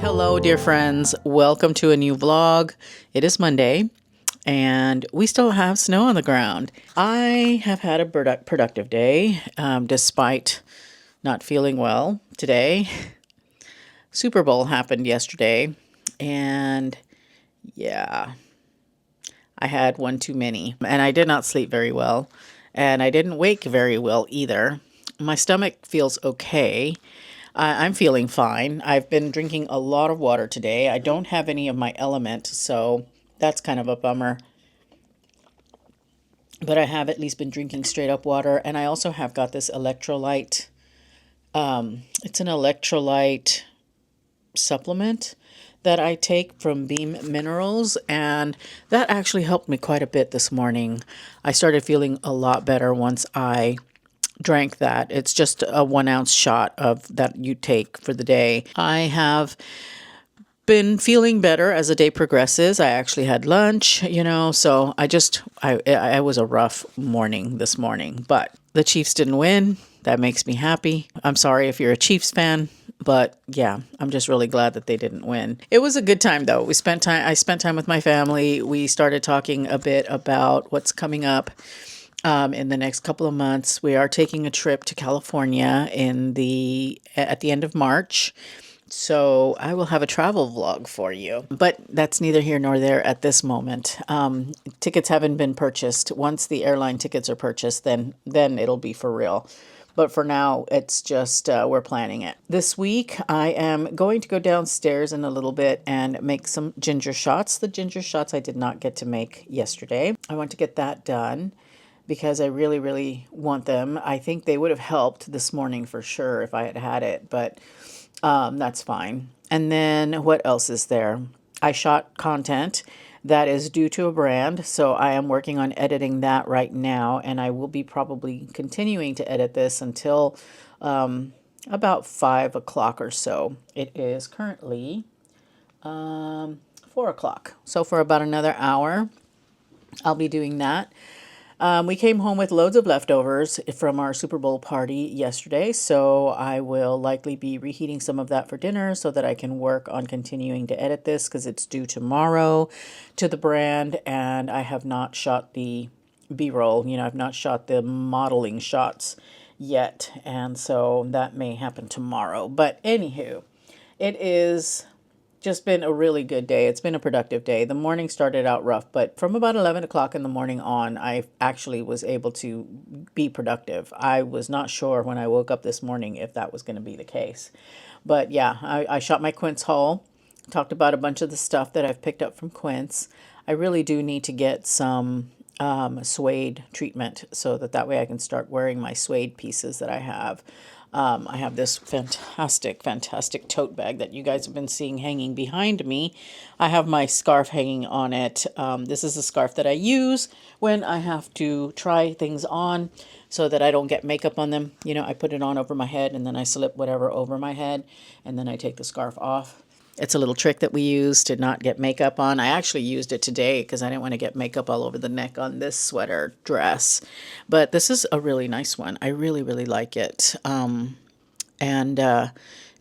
Hello, dear friends. Welcome to a new vlog. It is Monday, and we still have snow on the ground. I have had a productive day, despite not feeling well today. Super Bowl happened yesterday, and yeah, I had one too many, and I did not sleep very well, and I didn't wake very well either. My stomach feels okay. I'm feeling fine. I've been drinking a lot of water today. I don't have any of my element, so that's kind of a bummer. But I have at least been drinking straight up water, and I also have got this electrolyte. It's an electrolyte supplement that I take from Beam Minerals, and that actually helped me quite a bit this morning. I started feeling a lot better once I drank that. It's just a 1 ounce shot of that you take for the day. I have been feeling better as the day progresses. I actually had lunch, so I was a rough morning this morning, but the Chiefs didn't win. That makes me happy. I'm sorry if you're a Chiefs fan, but yeah, I'm just really glad that they didn't win. It was a good time though. I spent time with my family. We started talking a bit about what's coming up. In the next couple of months. We are taking a trip to California at the end of March. So I will have a travel vlog for you, but that's neither here nor there at this moment. Tickets haven't been purchased. Once the airline tickets are purchased, then it'll be for real. But for now, it's just we're planning it. This week, I am going to go downstairs in a little bit and make some ginger shots. The ginger shots I did not get to make yesterday. I want to get that done because I really, really want them. I think they would have helped this morning for sure if I had had it, but that's fine. And then what else is there? I shot content that is due to a brand, so I am working on editing that right now, and I will be probably continuing to edit this until about 5 o'clock or so. It is currently 4 o'clock, so for about another hour, I'll be doing that. We came home with loads of leftovers from our Super Bowl party yesterday, so I will likely be reheating some of that for dinner so that I can work on continuing to edit this because it's due tomorrow to the brand, and I have not shot the B-roll. I've not shot the modeling shots yet, and so that may happen tomorrow. But anywho, it is just been a really good day. It's been a productive day. The morning started out rough, but from about 11 o'clock in the morning on, I actually was able to be productive. I was not sure when I woke up this morning if that was going to be the case. But yeah, I shot my Quince haul, talked about a bunch of the stuff that I've picked up from Quince. I really do need to get some suede treatment so that way I can start wearing my suede pieces that I have. I have this fantastic tote bag that you guys have been seeing hanging behind me. I have my scarf hanging on it. This is a scarf that I use when I have to try things on so that I don't get makeup on them. I put it on over my head and then I slip whatever over my head and then I take the scarf off. It's a little trick that we use to not get makeup on. I actually used it today because I didn't want to get makeup all over the neck on this sweater dress. But this is a really nice one. I really, really like it. And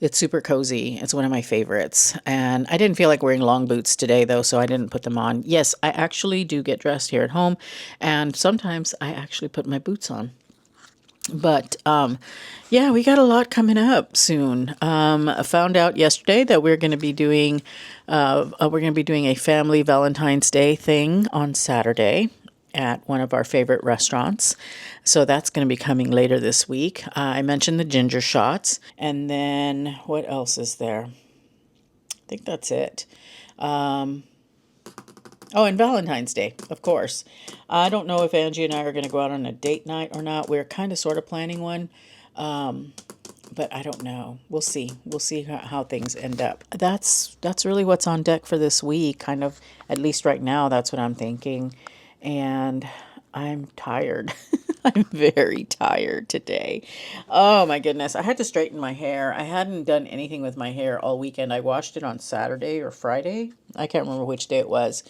it's super cozy. It's one of my favorites. And I didn't feel like wearing long boots today, though, so I didn't put them on. Yes, I actually do get dressed here at home, and sometimes I actually put my boots on. But yeah, we got a lot coming up soon. I found out yesterday that we're going to be doing a family Valentine's Day thing on Saturday at one of our favorite restaurants. So that's going to be coming later this week. I mentioned the ginger shots, and then what else is there? I think that's it. Oh, and Valentine's Day, of course. I don't know if Angie and I are going to go out on a date night or not. We're kind of sort of planning one, but I don't know. We'll see. We'll see how things end up. That's really what's on deck for this week. Kind of, at least right now, that's what I'm thinking. And I'm tired. I'm very tired today. Oh my goodness. I had to straighten my hair. I hadn't done anything with my hair all weekend. I washed it on Saturday or Friday. I can't remember which day it was.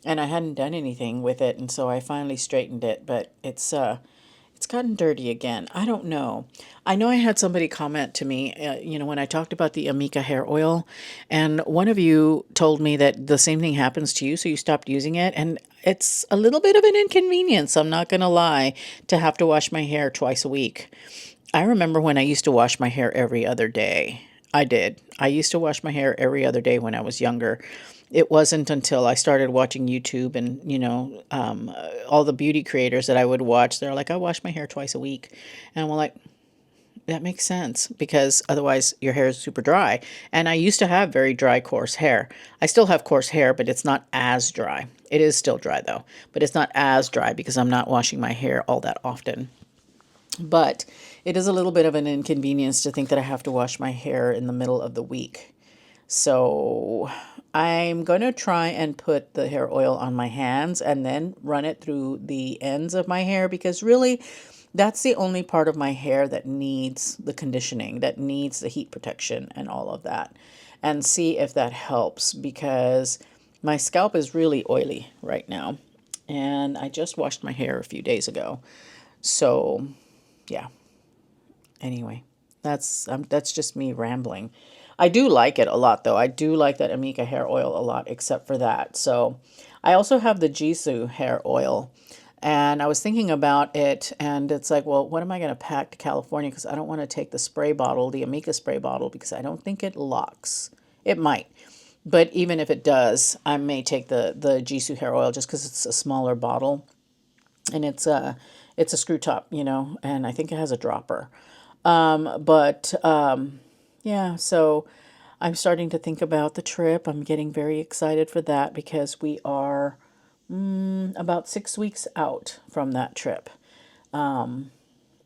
And I hadn't done anything with it, and so I finally straightened it, but it's gotten dirty again. I don't know. I know I had somebody comment to me, when I talked about the Amika hair oil, and one of you told me that the same thing happens to you, so you stopped using it. And it's a little bit of an inconvenience, I'm not going to lie, to have to wash my hair twice a week. I remember when I used to wash my hair every other day. I did. I used to wash my hair every other day when I was younger. It wasn't until I started watching YouTube and, all the beauty creators that I would watch, they're like, I wash my hair twice a week. And I'm like, that makes sense because otherwise your hair is super dry. And I used to have very dry, coarse hair. I still have coarse hair, but it's not as dry. It is still dry though, but it's not as dry because I'm not washing my hair all that often. But it is a little bit of an inconvenience to think that I have to wash my hair in the middle of the week. So I'm going to try and put the hair oil on my hands and then run it through the ends of my hair because really that's the only part of my hair that needs the conditioning, that needs the heat protection and all of that. And see if that helps because my scalp is really oily right now. And I just washed my hair a few days ago. So, yeah. Anyway, that's just me rambling. I do like it a lot though. I do like that Amika hair oil a lot, except for that. So I also have the Jisoo hair oil, and I was thinking about it, and it's like, well, what am I going to pack to California? Because I don't want to take the spray bottle, the Amika spray bottle, because I don't think it locks. It might, but even if it does, I may take the Jisoo hair oil just because it's a smaller bottle, and it's a screw top, and I think it has a dropper. But yeah, so I'm starting to think about the trip. I'm getting very excited for that because we are about 6 weeks out from that trip. And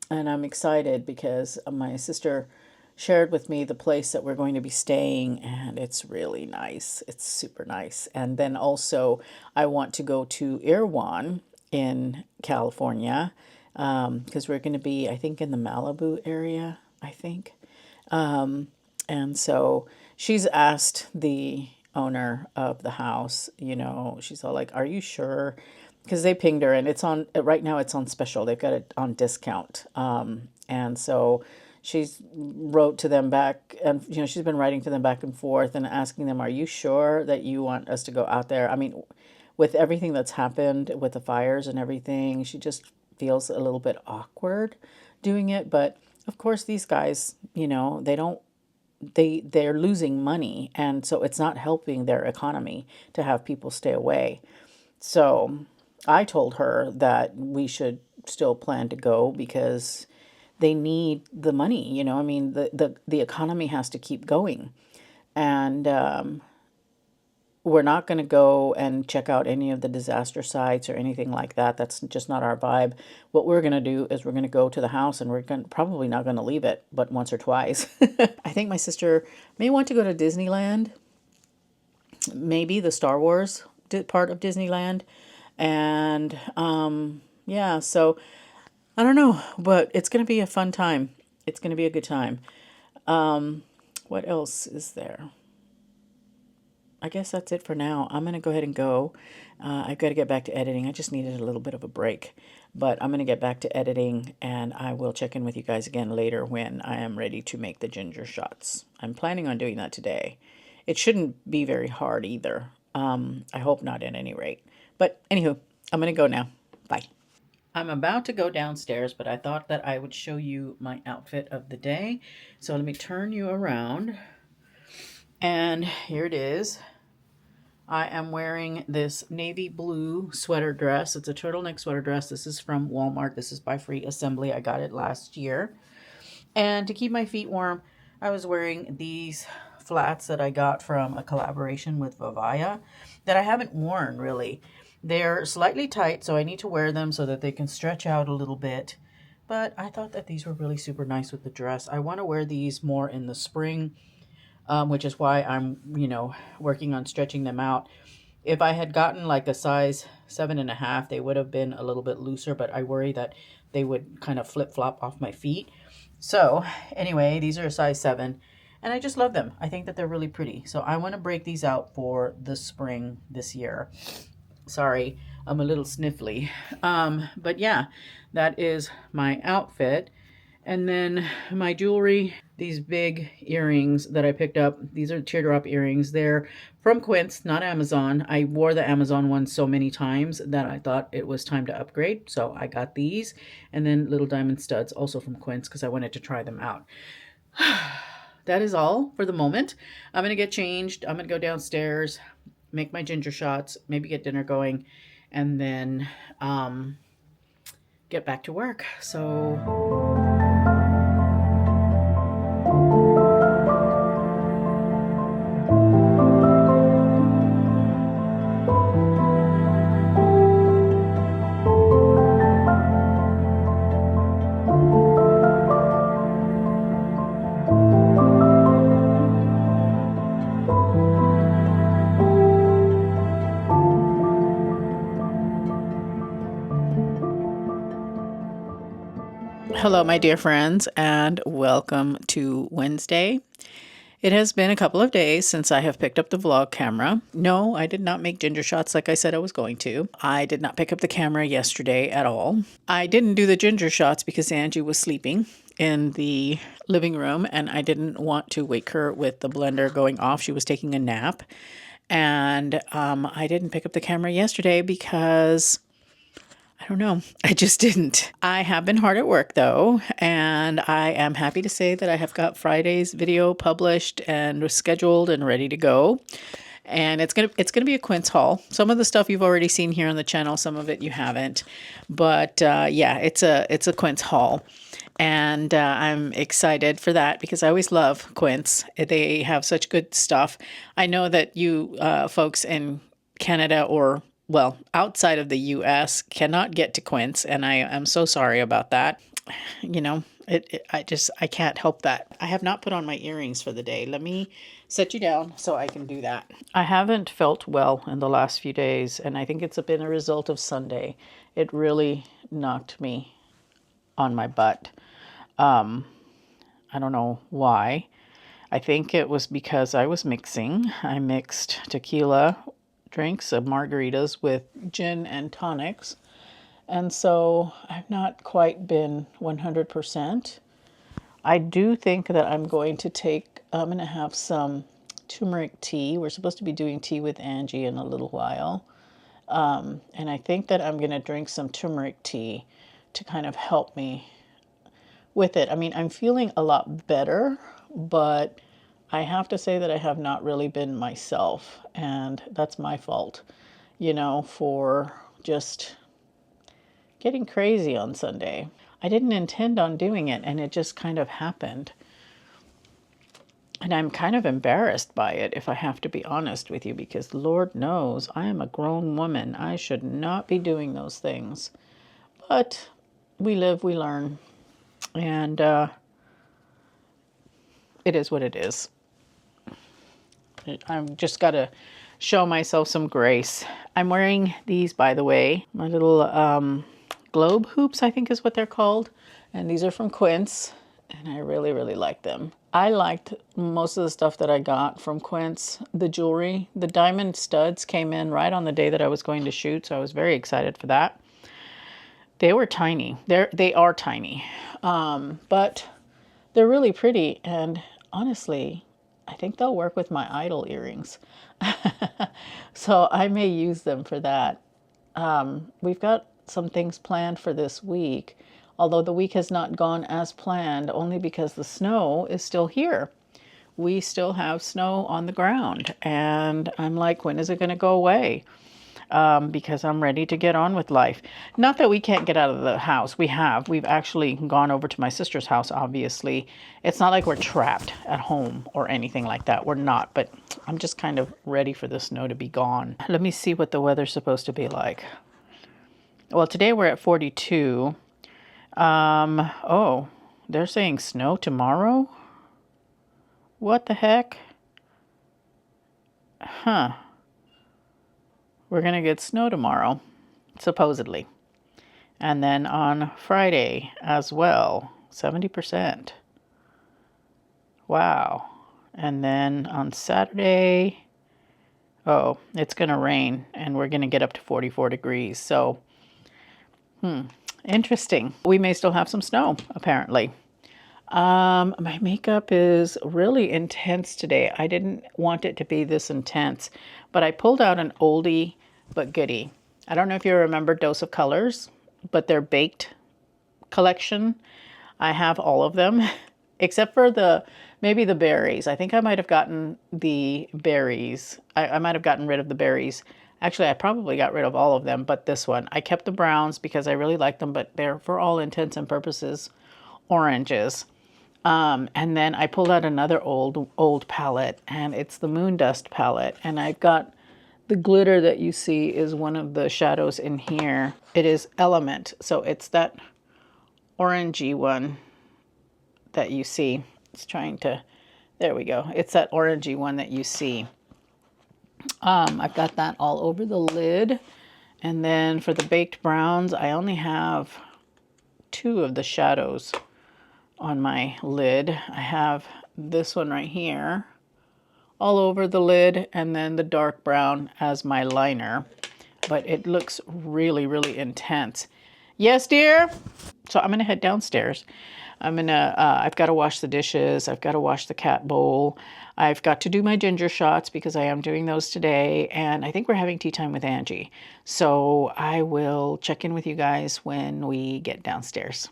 I'm excited because my sister shared with me the place that we're going to be staying, and it's really nice. It's super nice. And then also, I want to go to Irwan in California because we're going to be, I think, in the Malibu area, I think. And so she's asked the owner of the house, she's all like, are you sure? Because they pinged her and it's on, right now it's on special. They've got it on discount. And so she's wrote to them back and, she's been writing to them back and forth and asking them, are you sure that you want us to go out there? I mean, with everything that's happened with the fires and everything, she just feels a little bit awkward doing it. But of course, these guys, they don't they're losing money, and so it's not helping their economy to have people stay away. So I told her that we should still plan to go because they need the money. I mean, the economy has to keep going, and we're not going to go and check out any of the disaster sites or anything like that. That's just not our vibe. What we're going to do is we're going to go to the house, and probably not going to leave it but once or twice. I think my sister may want to go to Disneyland, maybe the Star Wars part of Disneyland. And yeah, so I don't know, but it's going to be a fun time. It's going to be a good time. What else is there? I guess that's it for now. I'm going to go ahead and go. I've got to get back to editing. I just needed a little bit of a break. But I'm going to get back to editing, and I will check in with you guys again later when I am ready to make the ginger shots. I'm planning on doing that today. It shouldn't be very hard either. I hope not at any rate. But anywho, I'm going to go now. Bye. I'm about to go downstairs, but I thought that I would show you my outfit of the day. So let me turn you around. And here it is. I am wearing this navy blue sweater dress. It's a turtleneck sweater dress. This is from Walmart. This is by Free Assembly. I got it last year. And to keep my feet warm, I was wearing these flats that I got from a collaboration with Vivaya that I haven't worn really. They're slightly tight, so I need to wear them so that they can stretch out a little bit. But I thought that these were really super nice with the dress. I want to wear these more in the spring, which is why I'm, working on stretching them out. If I had gotten like a size 7.5, they would have been a little bit looser, but I worry that they would kind of flip-flop off my feet. So anyway, these are a size 7, and I just love them. I think that they're really pretty. So I want to break these out for the spring this year. Sorry, I'm a little sniffly. But yeah, that is my outfit. And then my jewelry, these big earrings that I picked up. These are teardrop earrings. They're from Quince, not Amazon. I wore the Amazon ones so many times that I thought it was time to upgrade. So I got these. And then little diamond studs, also from Quince, because I wanted to try them out. That is all for the moment. I'm going to get changed. I'm going to go downstairs, make my ginger shots, maybe get dinner going, and then get back to work. So... Hello, my dear friends, and welcome to Wednesday. It has been a couple of days since I have picked up the vlog camera. No, I did not make ginger shots like I said I was going to. I did not pick up the camera yesterday at all. I didn't do the ginger shots because Angie was sleeping in the living room, and I didn't want to wake her with the blender going off. She was taking a nap, and I didn't pick up the camera yesterday because... I don't know. I just didn't. I have been hard at work though, and I am happy to say that I have got Friday's video published and scheduled and ready to go. And it's gonna be a Quince haul. Some of the stuff you've already seen here on the channel, some of it you haven't. But yeah, it's a Quince haul. And I'm excited for that because I always love Quince. They have such good stuff. I know that you folks in Canada or well, outside of the U.S. cannot get to Quince, and I am so sorry about that. I can't help that. I have not put on my earrings for the day. Let me set you down so I can do that. I haven't felt well in the last few days, and I think it's been a result of Sunday. It really knocked me on my butt. I don't know why. I think it was because I was mixing. I mixed tequila drinks of margaritas with gin and tonics, and so I've not quite been 100%. I do think that I'm going to have some turmeric tea. We're supposed to be doing tea with Angie in a little while, and I think that I'm going to drink some turmeric tea to kind of help me with it. I mean, I'm feeling a lot better, but I have to say that I have not really been myself, and that's my fault, for just getting crazy on Sunday. I didn't intend on doing it, and it just kind of happened. And I'm kind of embarrassed by it, if I have to be honest with you, because Lord knows I am a grown woman. I should not be doing those things. But we live, we learn, and it is what it is. I've just got to show myself some grace. I'm wearing these, by the way, my little globe hoops, I think is what they're called. And these are from Quince. and I really, really like them. I liked most of the stuff that I got from Quince, the jewelry. The diamond studs came in right on the day that I was going to shoot, so I was very excited for that. They were tiny. They are tiny, but they're really pretty, and honestly, I think they'll work with my Idyl earrings. So I may use them for that. We've got some things planned for this week, although the week has not gone as planned, only because the snow is still here. We still have snow on the ground, and I'm like, when is it going to go away? Because I'm ready to get on with life. Not that we can't get out of the house. We've actually gone over to my sister's house, obviously. It's not like we're trapped at home or anything like that. We're not, but I'm just kind of ready for the snow to be gone. Let me see what the weather's supposed to be like. Well, today we're at 42. Oh, they're saying snow tomorrow? What the heck? Huh. We're going to get snow tomorrow, supposedly. And then on Friday as well, 70%. Wow. And then on Saturday, oh, it's going to rain, and we're going to get up to 44 degrees. So, interesting. We may still have some snow, apparently. My makeup is really intense today. I didn't want it to be this intense, but I pulled out an oldie but goodie. I don't know if you remember Dose of Colors, but their baked collection. I have all of them, except for maybe the berries. I think I might have gotten the berries. I might have gotten rid of the berries. Actually, I probably got rid of all of them, but this one. I kept the browns because I really like them, but they're, for all intents and purposes, oranges. And then I pulled out another old palette, and it's the Moon Dust palette. And I've got the glitter that you see is one of the shadows in here. It is Element, so it's that orangey one that you see. It's trying to, there we go. It's that orangey one that you see. I've got that all over the lid. And then for the baked browns, I only have 2 of the shadows on my lid. I have this one right here all over the lid, and then the dark brown as my liner. But it looks really, really intense. Yes, dear? So I'm gonna head downstairs. I've got to wash the dishes. I've got to wash the cat bowl. I've got to do my ginger shots because I am doing those today. And I think we're having tea time with Angie. So I will check in with you guys when we get downstairs.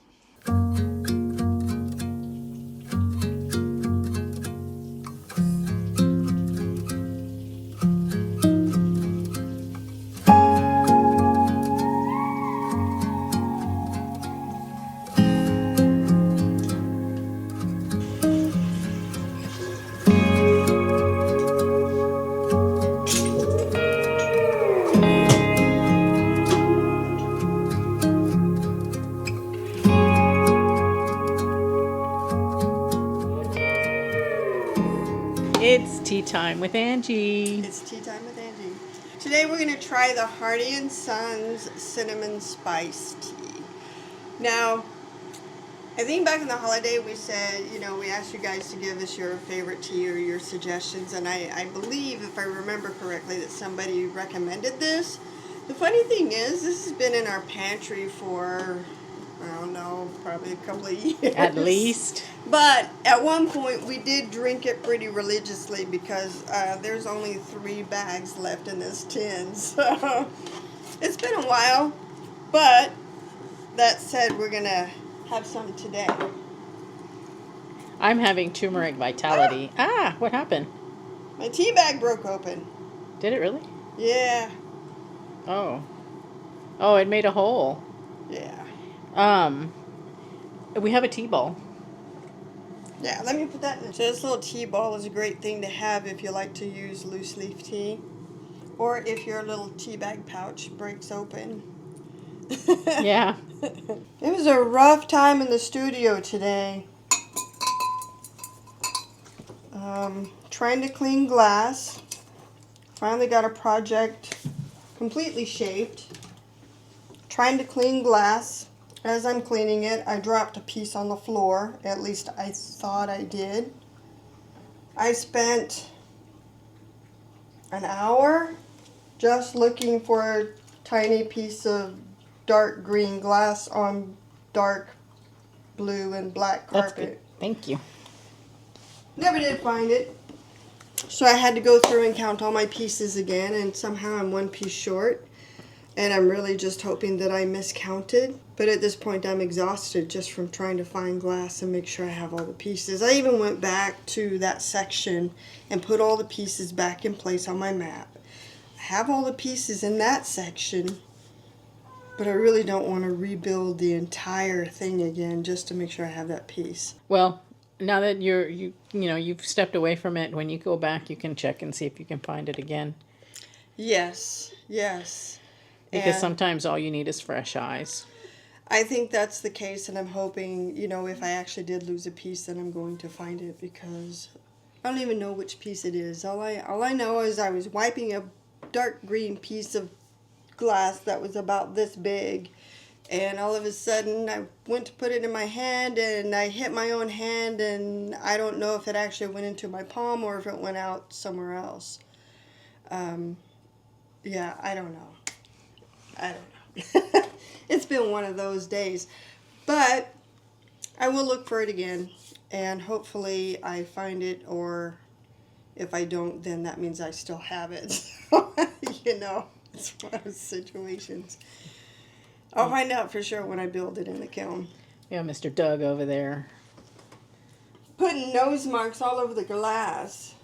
It's tea time with Angie. It's tea time with Angie. Today we're going to try the Hardy & Sons Cinnamon Spice Tea. Now, I think back in the holiday we said, we asked you guys to give us your favorite tea or your suggestions, and I believe, if I remember correctly, that somebody recommended this. The funny thing is, this has been in our pantry for, I don't know, probably a couple of years. At least. But at one point we did drink it pretty religiously because there's only 3 bags left in this tin. So it's been a while. But that said, we're going to have some today. I'm having turmeric vitality. What happened? My tea bag broke open. Did it really? Yeah. Oh, it made a hole. Yeah. We have a tea ball. Yeah, let me put that in. So this little tea ball is a great thing to have if you like to use loose leaf tea, or if your little tea bag pouch breaks open. Yeah. It was a rough time in the studio today. Trying to clean glass. Finally got a project completely shaped. Trying to clean glass. As I'm cleaning it, I dropped a piece on the floor. At least I thought I did. I spent an hour just looking for a tiny piece of dark green glass on dark blue and black That's good. carpet. Thank you. Never did find it. So I had to go through and count all my pieces again, and somehow I'm one piece short. And I'm really just hoping that I miscounted. But at this point, I'm exhausted just from trying to find glass and make sure I have all the pieces. I even went back to that section and put all the pieces back in place on my map. I have all the pieces in that section, but I really don't want to rebuild the entire thing again just to make sure I have that piece. Well, now that you've stepped away from it, when you go back, you can check and see if you can find it again. Yes, yes. Because And sometimes all you need is fresh eyes. I think that's the case, and I'm hoping, if I actually did lose a piece, then I'm going to find it, because I don't even know which piece it is. All I know is I was wiping a dark green piece of glass that was about this big, and all of a sudden I went to put it in my hand, and I hit my own hand, and I don't know if it actually went into my palm or if it went out somewhere else. Yeah, I don't know. I don't know. It's been one of those days. But I will look for it again, and hopefully I find it, or if I don't, then that means I still have it. It's one of those situations. I'll find out for sure when I build it in the kiln. Yeah, Mr. Doug over there. Putting nose marks all over the glass.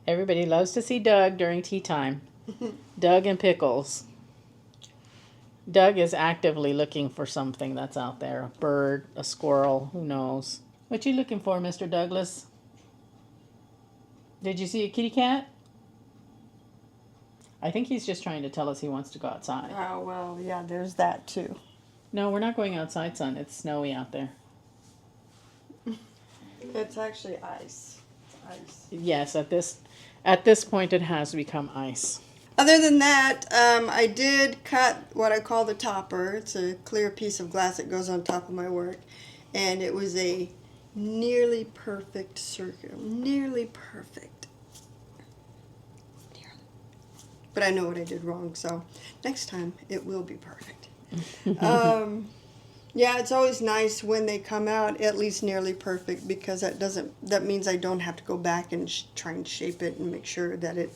Everybody loves to see Doug during tea time. Doug and Pickles. Doug is actively looking for something that's out there. A bird, a squirrel, who knows. What you looking for, Mr. Douglas? Did you see a kitty cat? I think he's just trying to tell us he wants to go outside. Oh, well, yeah, there's that too. No, we're not going outside, son. It's snowy out there. It's actually ice. Ice. Yes, at this point it has become ice. Other than that, I did cut what I call the topper. It's a clear piece of glass that goes on top of my work. And it was a nearly perfect circle. Nearly perfect. Nearly. But I know what I did wrong, so next time it will be perfect. Yeah, it's always nice when they come out at least nearly perfect, because that means I don't have to go back and try and shape it and make sure that it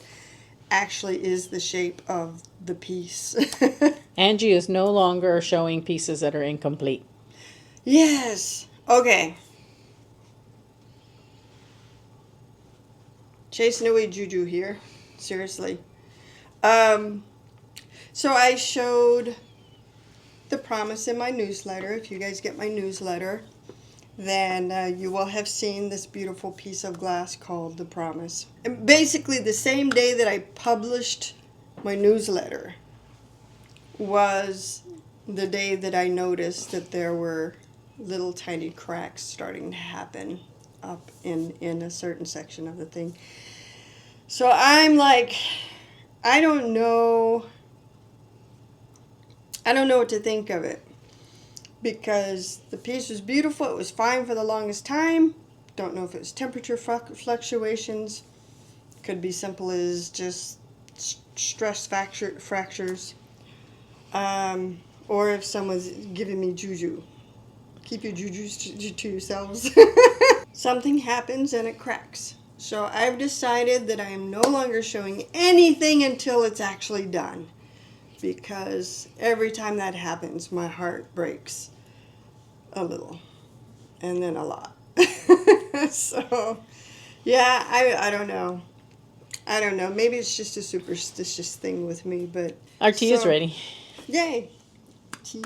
actually is the shape of the piece. Angie is no longer showing pieces that are incomplete. Yes. Okay. Chasing away Juju here. Seriously. So I showed the promise in my newsletter. If you guys get my newsletter, then you will have seen this beautiful piece of glass called the promise. And basically the same day that I published my newsletter was the day that I noticed that there were little tiny cracks starting to happen up in a certain section of the thing. So I'm like, I don't know what to think of it, because the piece was beautiful. It was fine for the longest time. Don't know if it was temperature fluctuations. Could be simple as just stress fractures. Or if someone's giving me juju. Keep your jujus to yourselves. Something happens and it cracks. So I've decided that I am no longer showing anything until it's actually done, because every time that happens, my heart breaks a little, and then a lot. So, yeah, I don't know. I don't know. Maybe it's just a superstitious thing with me, but... Our tea is ready. Yay! Tea.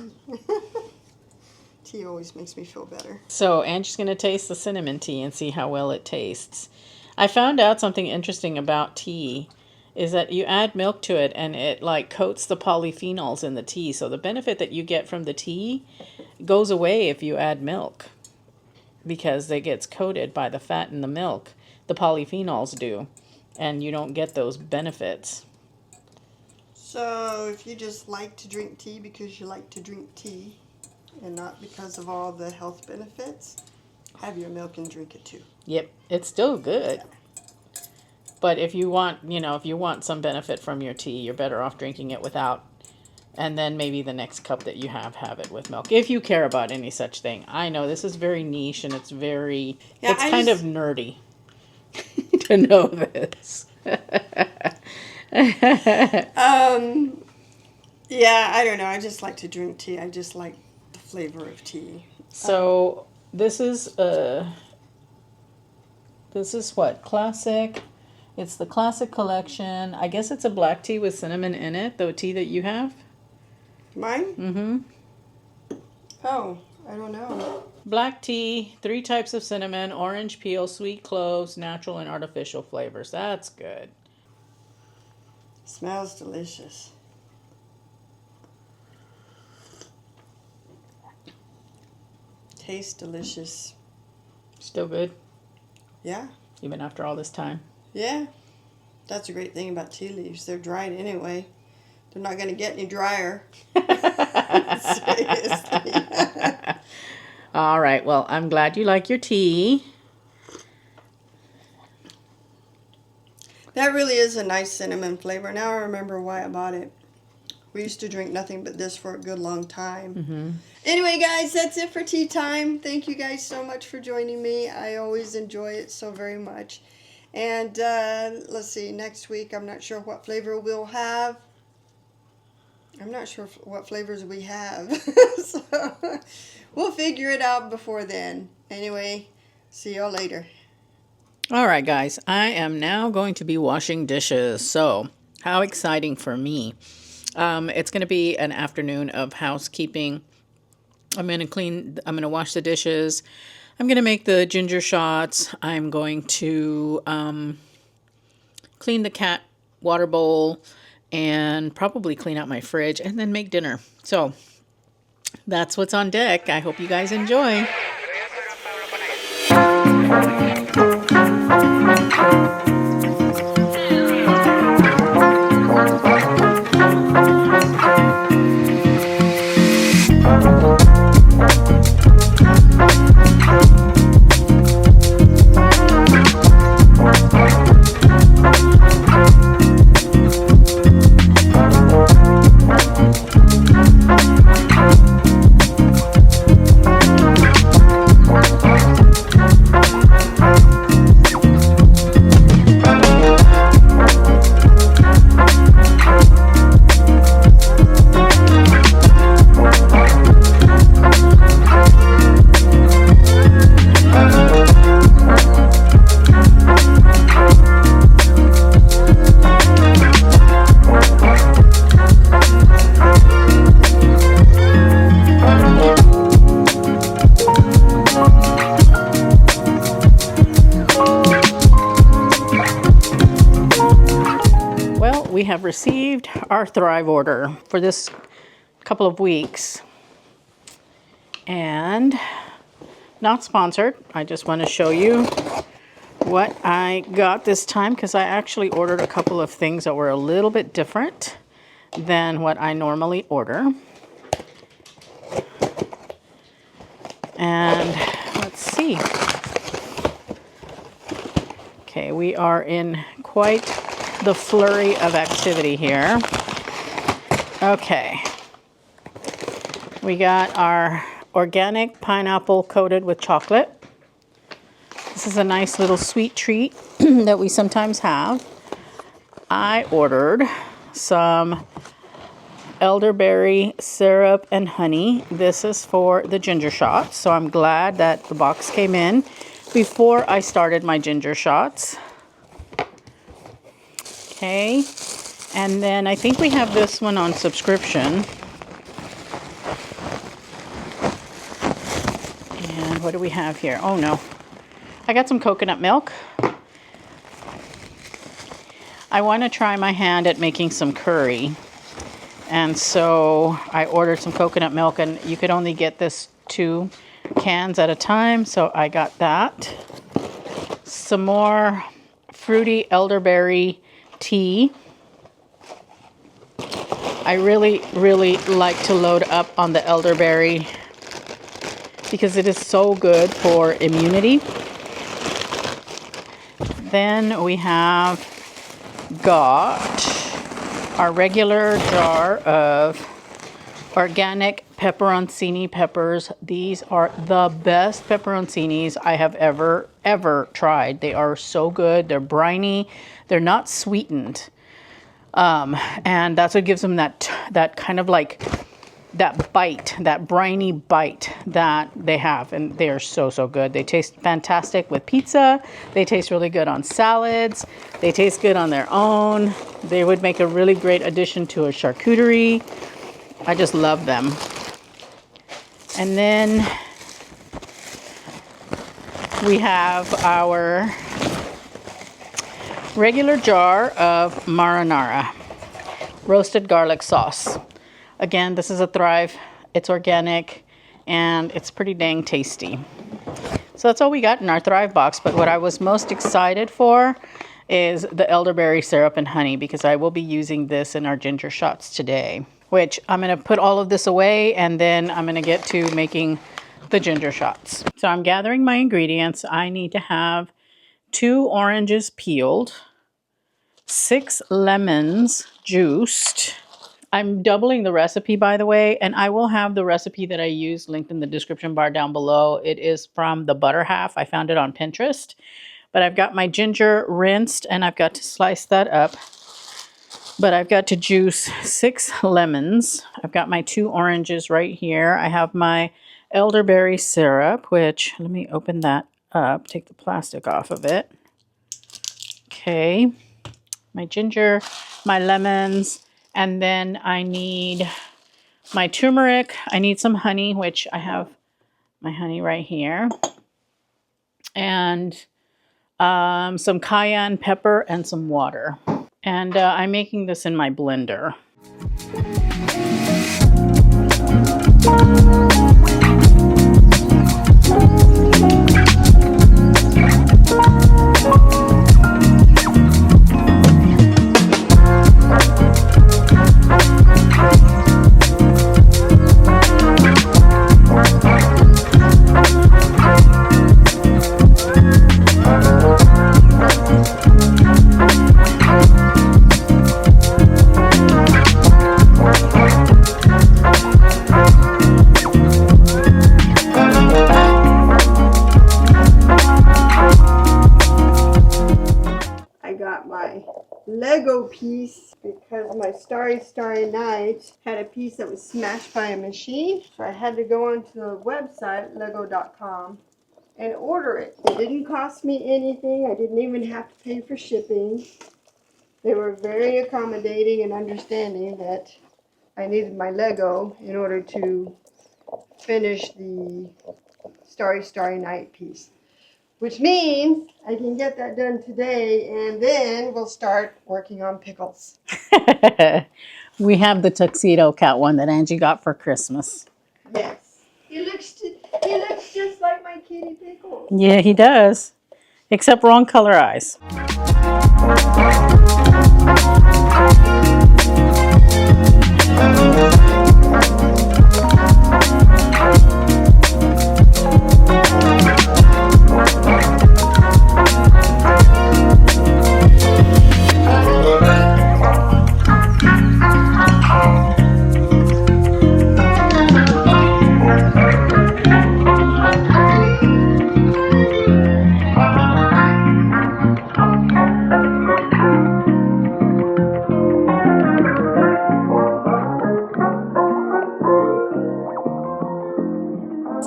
Tea always makes me feel better. So Angie's going to taste the cinnamon tea and see how well it tastes. I found out something interesting about tea is that you add milk to it and it coats the polyphenols in the tea. So the benefit that you get from the tea goes away if you add milk, because it gets coated by the fat in the milk. The polyphenols do, and you don't get those benefits. So if you just like to drink tea because you like to drink tea, and not because of all the health benefits, have your milk and drink it too. Yep, it's still good. Yeah. But if you want, if you want some benefit from your tea, you're better off drinking it without. And then maybe the next cup that you have it with milk. If you care about any such thing. I know this is very niche and it's kind of nerdy to know this. Yeah, I don't know. I just like to drink tea. I just like the flavor of tea. So this is what? Classic. It's the classic collection. I guess it's a black tea with cinnamon in it, the tea that you have. Mine? Mm-hmm. Oh, I don't know. Black tea, 3 types of cinnamon, orange peel, sweet cloves, natural and artificial flavors. That's good. Smells delicious. Tastes delicious. Still good, Yeah. even after all this time. Yeah. That's a great thing about tea leaves. They're dried anyway. They're not going to get any drier. Seriously. All right, well, I'm glad you like your tea. That really is a nice cinnamon flavor. Now I remember why I bought it. We used to drink nothing but this for a good long time. Mm-hmm. Anyway, guys, that's it for tea time. Thank you guys so much for joining me. I always enjoy it so very much. And let's see, next week, I'm not sure what flavor we'll have. I'm not sure what flavors we have. So we'll figure it out before then. Anyway, see y'all later. All right, guys, I am now going to be washing dishes. So how exciting for me. It's going to be an afternoon of housekeeping. I'm going to wash the dishes. I'm going to make the ginger shots. I'm going to clean the cat water bowl and probably clean out my fridge and then make dinner. So that's what's on deck. I hope you guys enjoy. We have received our Thrive order for this couple of weeks, and not sponsored. I just want to show you what I got this time, because I actually ordered a couple of things that were a little bit different than what I normally order. And let's see. Okay, we are in quite the flurry of activity here. Okay. We got our organic pineapple coated with chocolate. This is a nice little sweet treat that we sometimes have. I ordered some elderberry syrup and honey. This is for the ginger shots, so I'm glad that the box came in before I started my ginger shots. Okay, and then I think we have this one on subscription. And what do we have here? Oh no, I got some coconut milk. I want to try my hand at making some curry. And so I ordered some coconut milk, and you could only get this 2 cans at a time. So I got that. Some more fruity elderberry tea. I really like to load up on the elderberry because it is so good for immunity. Then we have got our regular jar of organic pepperoncini peppers. These are the best pepperoncinis I have ever tried. They are so good. They're briny. They're not sweetened. And that's what gives them that kind of like that bite, that briny bite that they have. And they are so good. They taste fantastic with pizza. They taste really good on salads. They taste good on their own. They would make a really great addition to a charcuterie. I just love them. And then we have our regular jar of marinara, roasted garlic sauce. Again, this is a Thrive. It's organic and it's pretty dang tasty. So that's all we got in our Thrive box. But what I was most excited for is the elderberry syrup and honey, because I will be using this in our ginger shots today, which I'm going to put all of this away and then I'm going to get to making the ginger shots. So I'm gathering my ingredients. I need to have 2 oranges peeled, 6 lemons juiced. I'm doubling the recipe, by the way, and I will have the recipe that I use linked in the description bar down below. It is from the butter half. I found it on Pinterest. But I've got my ginger rinsed and I've got to slice that up. But I've got to juice 6 lemons. I've got my 2 oranges right here. I have my elderberry syrup, which, let me open that up, take the plastic off of it. Okay, my ginger, my lemons, and then I need my turmeric. I need some honey, which I have my honey right here. And some cayenne pepper and some water. And I'm making this in my blender. Lego piece because my Starry Night had a piece that was smashed by a machine. So I had to go onto the website, lego.com, and order it. It didn't cost me anything. I didn't even have to pay for shipping. They were very accommodating and understanding that I needed my Lego in order to finish the Starry Night piece. Which means I can get that done today, and then we'll start working on pickles. We have the tuxedo cat one that Angie got for Christmas. Yes. He looks just like my kitty Pickles. Yeah, he does. Except wrong color eyes.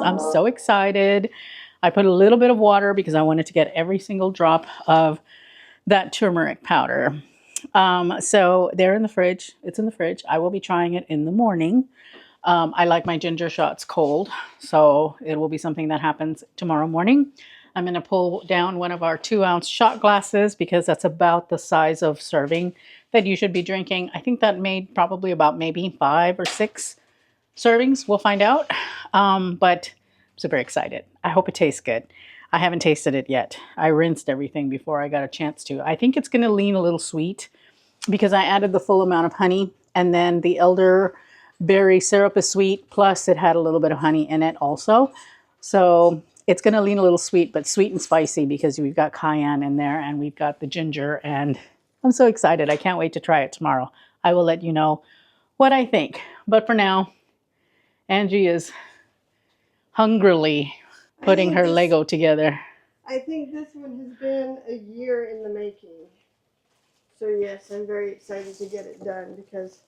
I'm so excited. I put a little bit of water because I wanted to get every single drop of that turmeric powder. So they're in the fridge. It's in the fridge. I will be trying it in the morning. I like my ginger shots cold, so it will be something that happens tomorrow morning. I'm going to pull down one of our 2-ounce shot glasses because that's about the size of serving that you should be drinking. I think that made probably about maybe 5 or 6 servings. We'll find out. But I'm super excited. I hope it tastes good. I haven't tasted it yet. I rinsed everything before I got a chance to. I think it's going to lean a little sweet because I added the full amount of honey, and then the elderberry syrup is sweet, plus it had a little bit of honey in it also. So it's going to lean a little sweet, but sweet and spicy because we've got cayenne in there and we've got the ginger. And I'm so excited. I can't wait to try it tomorrow. I will let you know what I think. But for now, Angie is hungrily putting her Lego together. I think this one has been a year in the making. So yes, I'm very excited to get it done because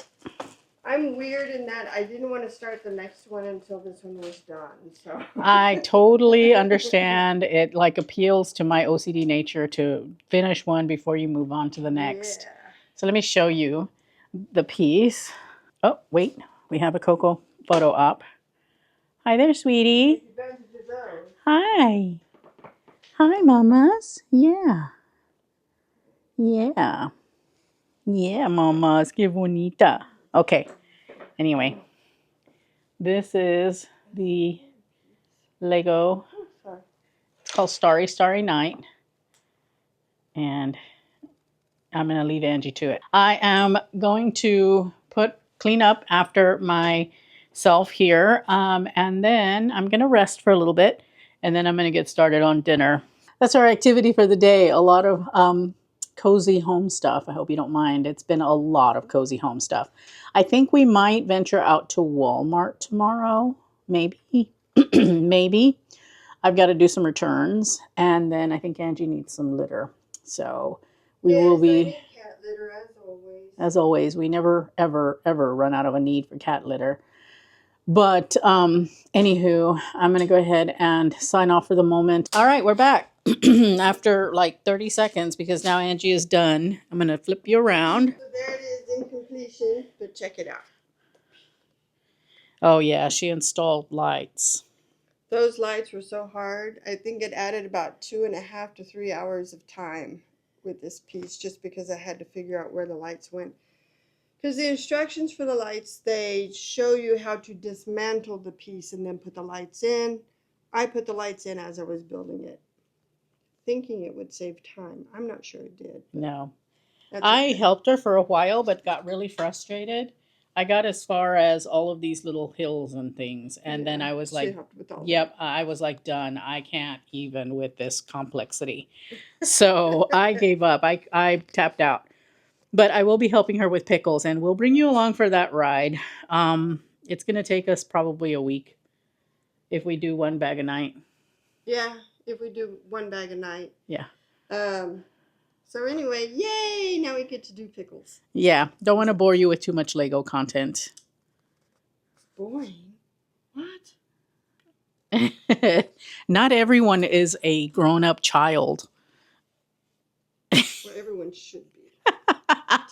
I'm weird in that I didn't want to start the next one until this one was done. So I totally understand. It like appeals to my OCD nature to finish one before you move on to the next. Yeah. So let me show you the piece. Oh, wait. We have a Coco photo op. Hi there, sweetie. Hi. Hi, mamas. Yeah. Yeah. Yeah, mamas. Que bonita. Okay. Anyway, this is the Lego. It's called Starry, Starry Night. And I'm going to leave Angie to it. I am going to clean up after myself here. And then I'm going to rest for a little bit. And then I'm going to get started on dinner. That's our activity for the day. A lot of cozy home stuff. I hope you don't mind. It's been a lot of cozy home stuff. I think we might venture out to Walmart tomorrow. Maybe. Maybe. I've got to do some returns. And then I think Angie needs some litter. So we will be. I need cat litter as always. As always, we never, ever, ever run out of a need for cat litter. But anywho, I'm going to go ahead and sign off for the moment. All right, we're back after like 30 seconds because now Angie is done. I'm going to flip you around. So there it is in completion, but check it out. Oh, yeah, she installed lights. Those lights were so hard. I think it added about 2.5 to 3 hours of time with this piece just because I had to figure out where the lights went. Because the instructions for the lights, they show you how to dismantle the piece and then put the lights in. I put the lights in as I was building it, thinking it would save time. I'm not sure it did. No. I helped her for a while, but got really frustrated. I got as far as all of these little hills and things. And then I was like, yep, I was like, done. I can't even with this complexity. So I gave up. I tapped out. But I will be helping her with pickles, and we'll bring you along for that ride. It's going to take us probably a week if we do one bag a night. Yeah, if we do one bag a night. Yeah. So anyway, yay! Now we get to do pickles. Yeah, don't want to bore you with too much Lego content. Boring? What? Not everyone is a grown-up child. Well, everyone should be.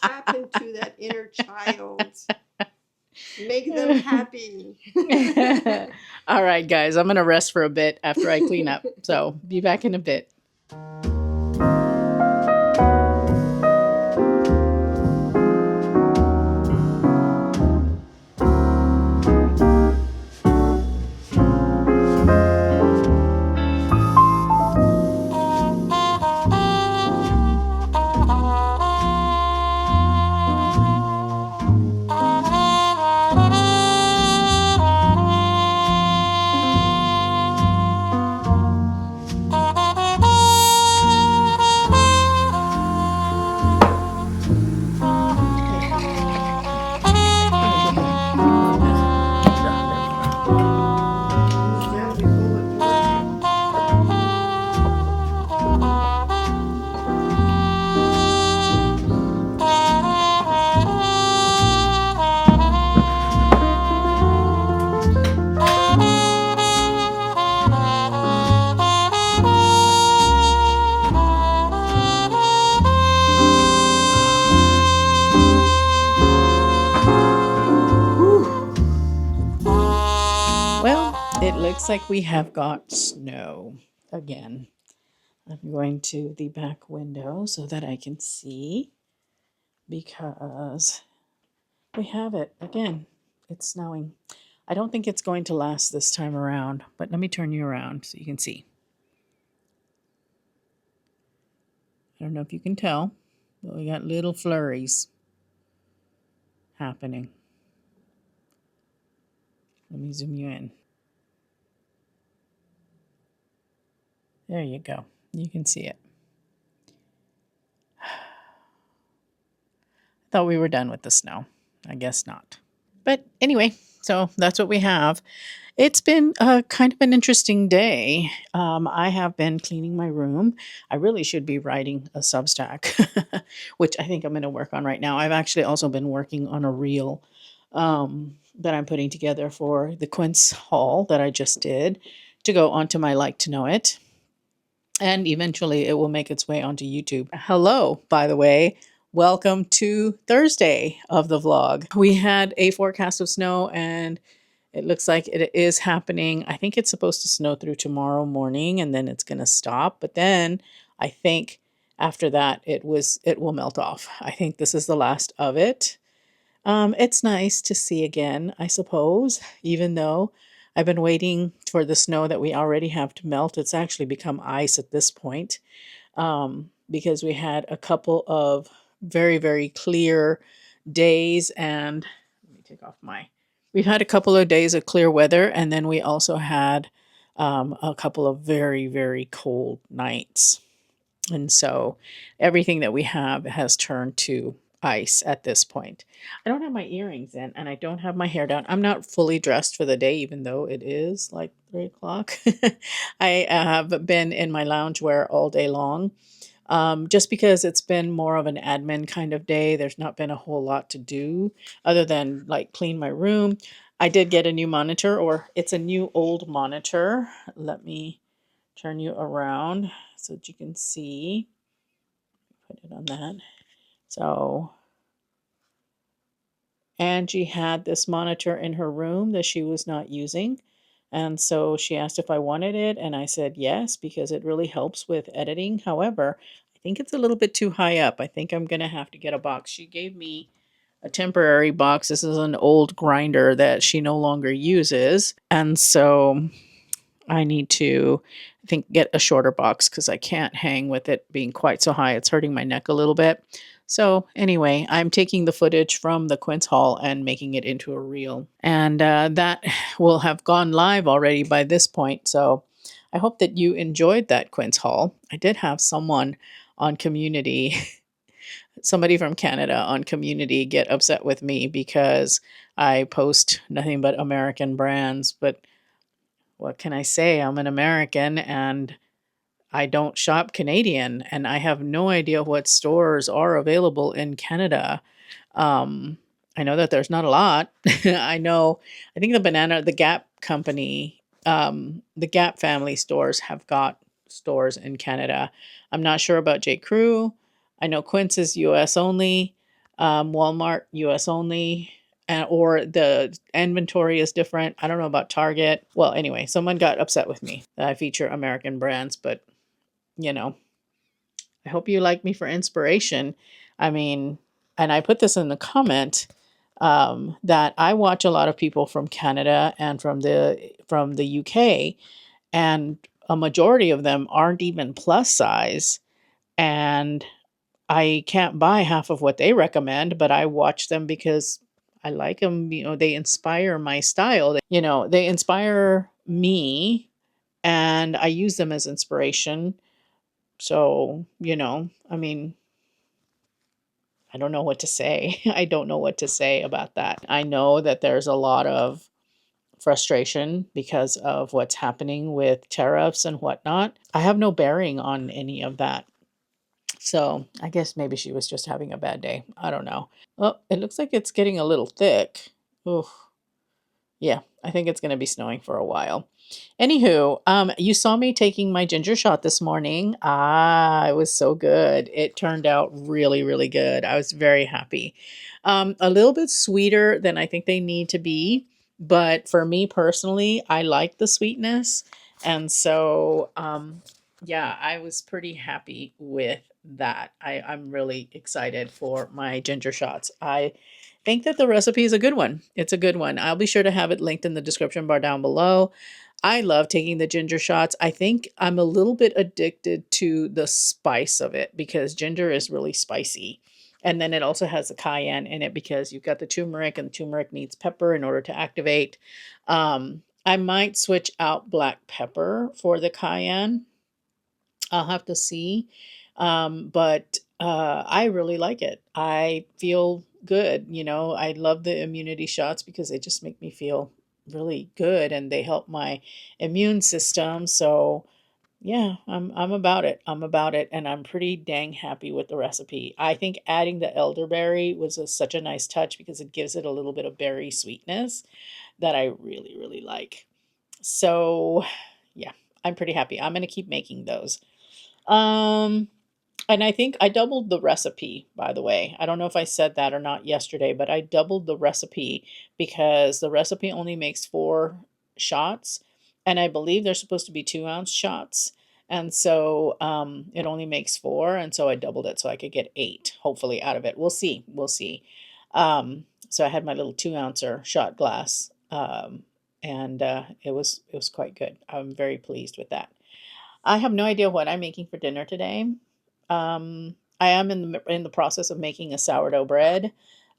Tap into that inner child. Make them happy. All right, guys, I'm going to rest for a bit after I clean up. So be back in a bit. It looks like we have got snow again. I'm going to the back window so that I can see because we have it again. It's snowing. I don't think it's going to last this time around, but let me turn you around so you can see. I don't know if you can tell, but we got little flurries happening. Let me zoom you in. There you go. You can see it. Thought we were done with the snow. I guess not. But anyway, so that's what we have. It's been kind of an interesting day. I have been cleaning my room. I really should be writing a Substack, which I think I'm going to work on right now. I've actually also been working on a reel that I'm putting together for the Quince haul that I just did to go onto my Like to Know It. And eventually it will make its way onto YouTube. Hello, by the way. Welcome to Thursday of the vlog. We had a forecast of snow and it looks like it is happening. I think it's supposed to snow through tomorrow morning and then it's going to stop. But then I think after that it will melt off. I think this is the last of it. It's nice to see again, I suppose, even though I've been waiting for the snow that we already have to melt. It's actually become ice at this point because we had a couple of very, very clear days. And let me take off my. We've had a couple of days of clear weather, and then we also had a couple of very, very cold nights. And so everything that we have has turned to ice at this point. I don't have my earrings in and I don't have my hair down. I'm not fully dressed for the day, even though it is like 3 o'clock. I have been in my loungewear all day long. Just because it's been more of an admin kind of day. There's not been a whole lot to do other than like clean my room. I did get a new monitor, or it's a new old monitor. Let me turn you around so that you can see. Put it on that. So Angie had this monitor in her room that she was not using. And so she asked if I wanted it, and I said yes, because it really helps with editing. However, I think it's a little bit too high up. I think I'm going to have to get a box. She gave me a temporary box. This is an old grinder that she no longer uses. And so I need to, I think, get a shorter box because I can't hang with it being quite so high. It's hurting my neck a little bit. So anyway, I'm taking the footage from the Quince haul and making it into a reel. And that will have gone live already by this point. So I hope that you enjoyed that Quince haul. I did have someone on Community, somebody from Canada on Community, get upset with me because I post nothing but American brands. But what can I say? I'm an American and I don't shop Canadian, and I have no idea what stores are available in Canada. Um, I know that there's not a lot. I think the Gap company, the Gap family stores have got stores in Canada. I'm not sure about J. Crew. I know Quince is US only, Walmart US only, or the inventory is different. I don't know about Target. Well, anyway, someone got upset with me that I feature American brands, but you know, I hope you like me for inspiration. I mean, and I put this in the comment that I watch a lot of people from Canada and from the UK, and a majority of them aren't even plus size, and I can't buy half of what they recommend, but I watch them because I like them. They inspire my style. They inspire me, and I use them as inspiration. So, I mean, I don't know what to say. I don't know what to say about that. I know that there's a lot of frustration because of what's happening with tariffs and whatnot. I have no bearing on any of that. So I guess maybe she was just having a bad day. I don't know. Oh, it looks like it's getting a little thick. Oof. Yeah, I think it's going to be snowing for a while. Anywho, you saw me taking my ginger shot this morning. It was so good. It turned out really, really good. I was very happy. A little bit sweeter than I think they need to be, but for me personally, I like the sweetness. And so, yeah, I was pretty happy with that. I'm really excited for my ginger shots. I think that the recipe is a good one. It's a good one. I'll be sure to have it linked in the description bar down below. I love taking the ginger shots. I think I'm a little bit addicted to the spice of it because ginger is really spicy. And then it also has the cayenne in it because you've got the turmeric, and the turmeric needs pepper in order to activate. I might switch out black pepper for the cayenne. I'll have to see. But I really like it. I feel good. I love the immunity shots because they just make me feel really good and they help my immune system. So, yeah, I'm about it. I'm about it, and I'm pretty dang happy with the recipe. I think adding the elderberry was such a nice touch because it gives it a little bit of berry sweetness that I really, really like. So, yeah, I'm pretty happy. I'm gonna keep making those. Um, and I think I doubled the recipe, by the way. I don't know if I said that or not yesterday, but I doubled the recipe because the recipe only makes 4 shots, and I believe they're supposed to be 2-ounce shots. And so it only makes 4, and so I doubled it so I could get 8, hopefully, out of it. We'll see. We'll see. So I had my little 2-ouncer shot glass, and it was quite good. I'm very pleased with that. I have no idea what I'm making for dinner today. I am in the process of making a sourdough bread.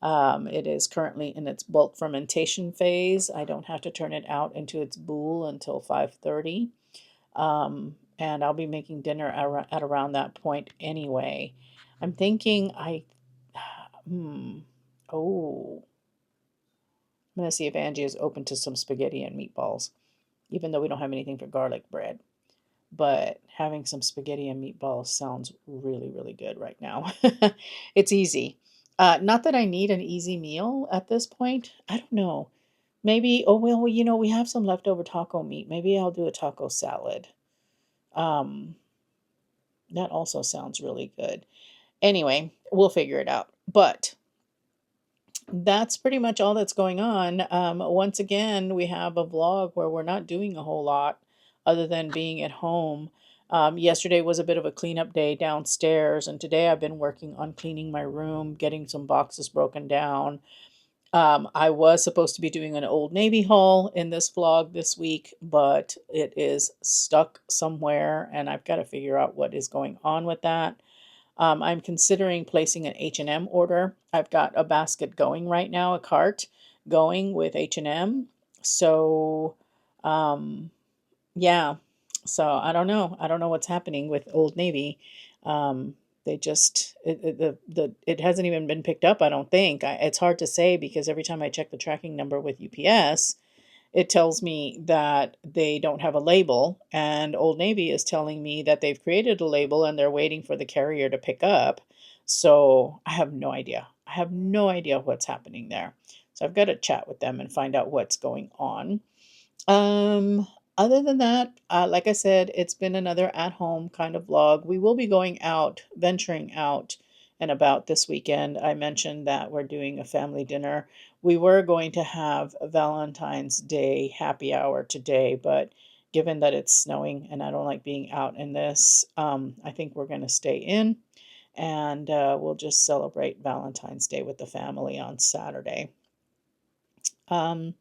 It is currently in its bulk fermentation phase. I don't have to turn it out into its boule until 5:30. And I'll be making dinner at around that point anyway. I'm thinking hmm, oh, I'm gonna see if Angie is open to some spaghetti and meatballs, even though we don't have anything for garlic bread. But having some spaghetti and meatballs sounds really, really good right now. It's easy. Not that I need an easy meal at this point. I don't know. Maybe, oh, well, we have some leftover taco meat. Maybe I'll do a taco salad. Um, that also sounds really good. Anyway, we'll figure it out. But that's pretty much all that's going on. Once again, we have a vlog where we're not doing a whole lot other than being at home. Yesterday was a bit of a cleanup day downstairs, and today I've been working on cleaning my room, getting some boxes broken down. I was supposed to be doing an Old Navy haul in this vlog this week, but it is stuck somewhere, and I've got to figure out what is going on with that. I'm considering placing an H&M order. I've got a basket going right now, a cart going with H&M. So, um, yeah. So I don't know. I don't know what's happening with Old Navy. They just it hasn't even been picked up. I don't think. It's hard to say because every time I check the tracking number with UPS, it tells me that they don't have a label, and Old Navy is telling me that they've created a label and they're waiting for the carrier to pick up. So I have no idea. I have no idea what's happening there. So I've got to chat with them and find out what's going on. Um, Other than that, like I said, it's been another at home kind of vlog. We will be going out, venturing out and about this weekend. I mentioned that we're doing a family dinner. We were going to have a Valentine's Day happy hour today, but given that it's snowing and I don't like being out in this, I think we're going to stay in and we'll just celebrate Valentine's Day with the family on Saturday. Um,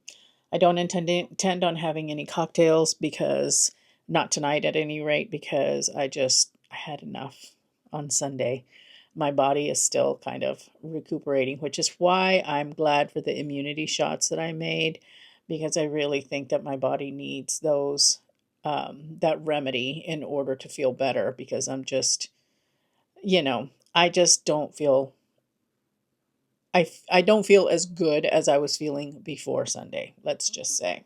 I don't intend on having any cocktails because not tonight at any rate because I had enough on Sunday. My body is still kind of recuperating, which is why I'm glad for the immunity shots that I made because I really think that my body needs those that remedy in order to feel better because I just don't feel I don't feel as good as I was feeling before Sunday, let's just say.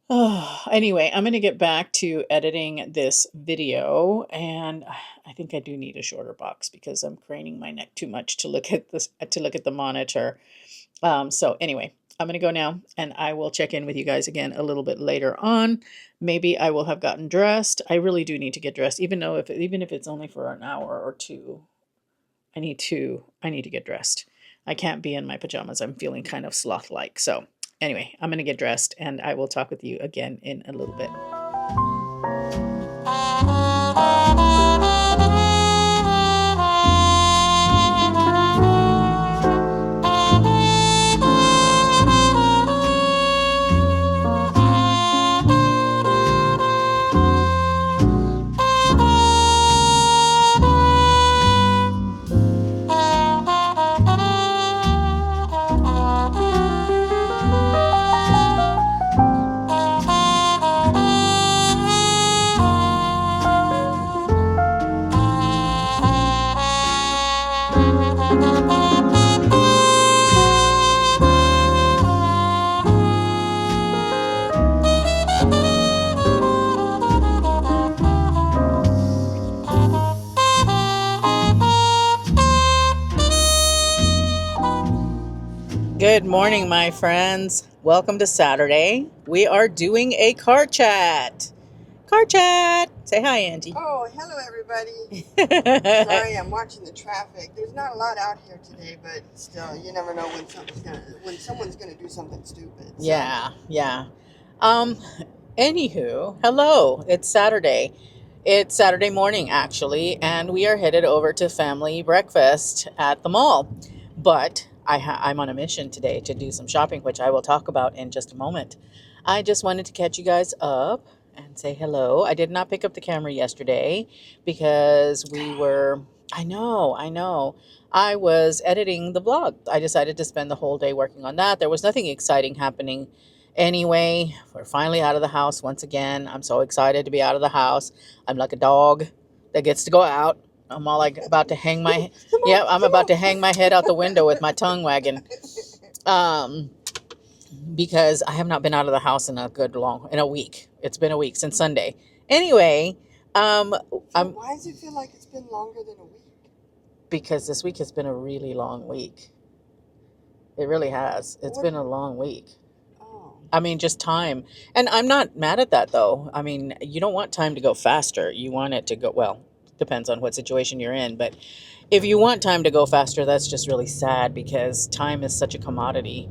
Oh, anyway, I'm going to get back to editing this video, and I think I do need a shorter box because I'm craning my neck too much to look at the monitor. So anyway, I'm going to go now, and I will check in with you guys again a little bit later on. Maybe I will have gotten dressed. I really do need to get dressed, even if it's only for an hour or two. I need to get dressed. I can't be in my pajamas. I'm feeling kind of sloth-like. So anyway, I'm going to get dressed and I will talk with you again in a little bit. Good morning, my friends. Welcome to Saturday. We are doing a car chat. Car chat. Say hi, Angie. Oh, hello everybody. Sorry, I'm watching the traffic. There's not a lot out here today, but still, you never know when someone's gonna do something stupid. So. Yeah. Um, Anywho, hello. It's Saturday. It's Saturday morning, actually, and we are headed over to family breakfast at the mall. But I'm on a mission today to do some shopping, which I will talk about in just a moment. I just wanted to catch you guys up and say hello. I did not pick up the camera yesterday because we were. I know. I was editing the vlog. I decided to spend the whole day working on that. There was nothing exciting happening anyway. We're finally out of the house once again. I'm so excited to be out of the house. I'm like a dog that gets to go out. I'm all like about to hang my I'm about to hang my head out the window with my tongue wagging. Because I have not been out of the house in a week. It's been a week since Sunday. Anyway, Why does it feel like it's been longer than a week? Because this week has been a really long week. It really has. It's been a long week. I mean, just time. And I'm not mad at that, though. I mean, you don't want time to go faster. You want it to go, well, depends on what situation you're in. But if you want time to go faster, that's just really sad because time is such a commodity.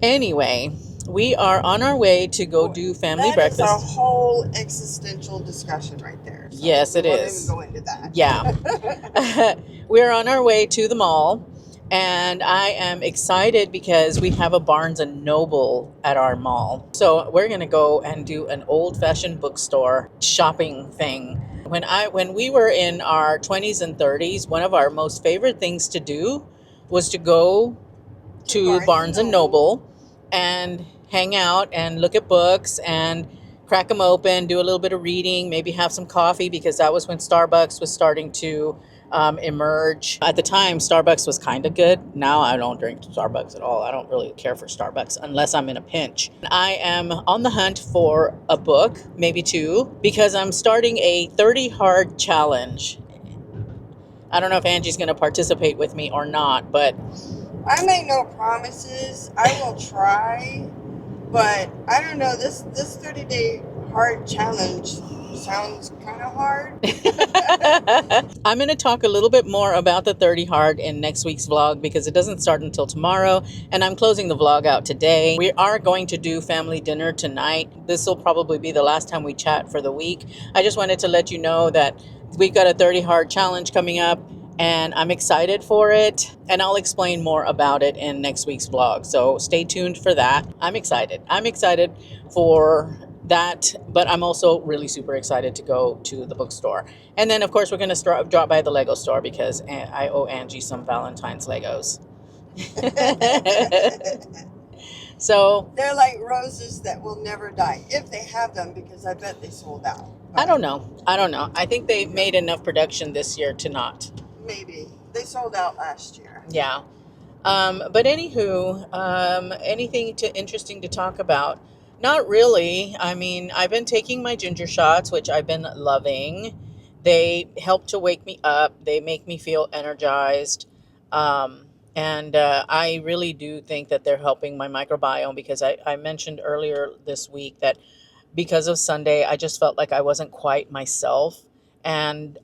Anyway, we are on our way to go do family breakfast. That is a whole existential discussion right there. So yes, it is. We won't even go into that. Yeah. We're on our way to the mall. And I am excited because we have a Barnes and Noble at our mall. So we're going to go and do an old-fashioned bookstore shopping thing. When we were in our 20s and 30s, one of our most favorite things to do was to go to Barnes and Noble and hang out and look at books and crack them open, do a little bit of reading, maybe have some coffee, because that was when Starbucks was starting to emerge. At the time, Starbucks was kind of good. Now I don't drink Starbucks at all. I don't really care for Starbucks unless I'm in a pinch. I am on the hunt for a book, maybe two, because I'm starting a 30 hard challenge. I don't know if Angie's going to participate with me or not, but I make no promises. I will try, but I don't know. This 30-day hard challenge sounds kind of hard. I'm going to talk a little bit more about the 30 hard in next week's vlog because it doesn't start until tomorrow, and I'm closing the vlog out today. We are going to do family dinner tonight. This will probably be the last time we chat for the week. I just wanted to let you know that we've got a 30 hard challenge coming up, and I'm excited for it, and I'll explain more about it in next week's vlog. So stay tuned for that. I'm excited for that, but I'm also really super excited to go to the bookstore. And then, of course, we're going to drop by the Lego store because I owe Angie some Valentine's Legos. So they're like roses that will never die if they have them, because I bet they sold out. But I don't know. I think they made enough production this year to not. Maybe they sold out last year. Yeah. But anywho, anything interesting to talk about? Not really. I mean, I've been taking my ginger shots, which I've been loving. They help to wake me up. They make me feel energized. And I really do think that they're helping my microbiome because I mentioned earlier this week that because of Sunday, I just felt like I wasn't quite myself. And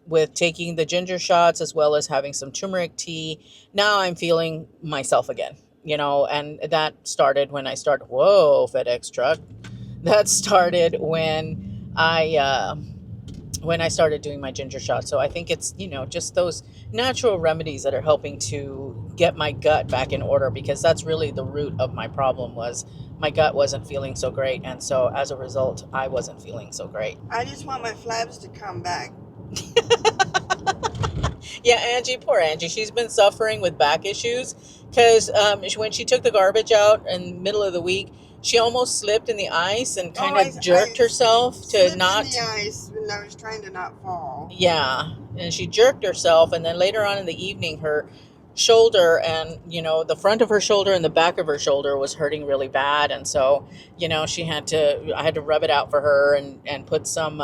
with taking the ginger shots as well as having some turmeric tea, now I'm feeling myself again, and that started when I started, FedEx truck. That started when I started doing my ginger shot. So I think it's, just those natural remedies that are helping to get my gut back in order, because that's really the root of my problem was my gut wasn't feeling so great. And so as a result, I wasn't feeling so great. I just want my flabs to come back. Yeah, poor Angie. She's been suffering with back issues because when she took the garbage out in the middle of the week, she almost slipped in the ice and kind of jerked herself to not. In the ice when I was trying to not fall. Yeah, and she jerked herself, and then later on in the evening, her shoulder and the front of her shoulder and the back of her shoulder was hurting really bad, and so I had to rub it out for her and put some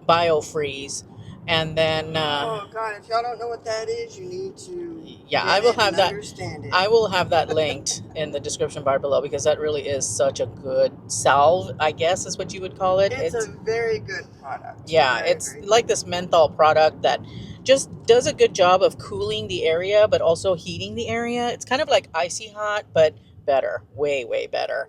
biofreeze And then Oh God, if y'all don't know what that is, you need to yeah, I get will it have and that. understand it. I will have that linked in the description bar below because that really is such a good salve, I guess is what you would call it. It's a very good product. Yeah, Very, it's very like good. this menthol product that just does a good job of cooling the area, but also heating the area. It's kind of like icy hot, but better, way, way better.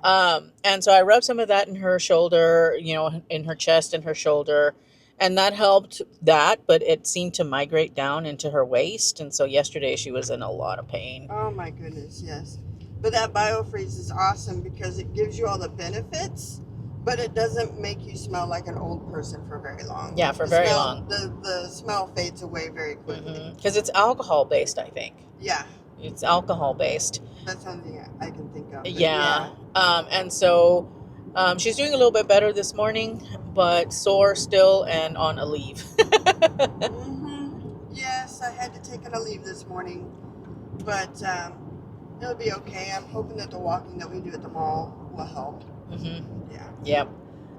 Yeah. And so I rubbed some of that in her shoulder, you know, in her chest and her shoulder, and that helped that, but it seemed to migrate down into her waist. And so yesterday she was in a lot of pain. Oh my goodness, yes. But that biofreeze is awesome because it gives you all the benefits, but it doesn't make you smell like an old person for very long. Yeah, for the very smell, long. The smell fades away very quickly. Because it's alcohol based, I think. Yeah, It's alcohol based. that's something I can think of. But Yeah. yeah. And so she's doing a little bit better this morning, but sore still and on a leave. Yes, I had to take a leave this morning, but it'll be okay. I'm hoping that the walking that we do at the mall will help. Yeah. Yep.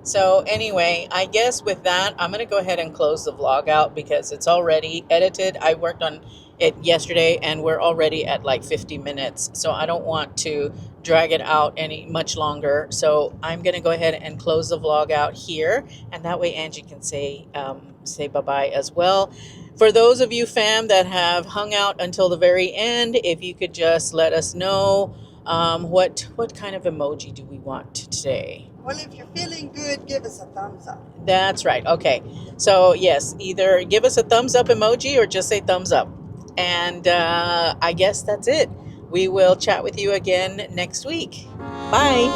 So anyway, I guess with that, I'm going to go ahead and close the vlog out because it's already edited. I worked on it yesterday and we're already at like 50 minutes. So I don't want to drag it out any much longer. So I'm going to go ahead and close the vlog out here. And that way Angie can say bye-bye as well. For those of you fam that have hung out until the very end, if you could just let us know what kind of emoji do we want today? Well, if you're feeling good, give us a thumbs up. That's right. Okay. So, yes, either give us a thumbs up emoji or just say thumbs up. And I guess that's it. We will chat with you again next week. Bye.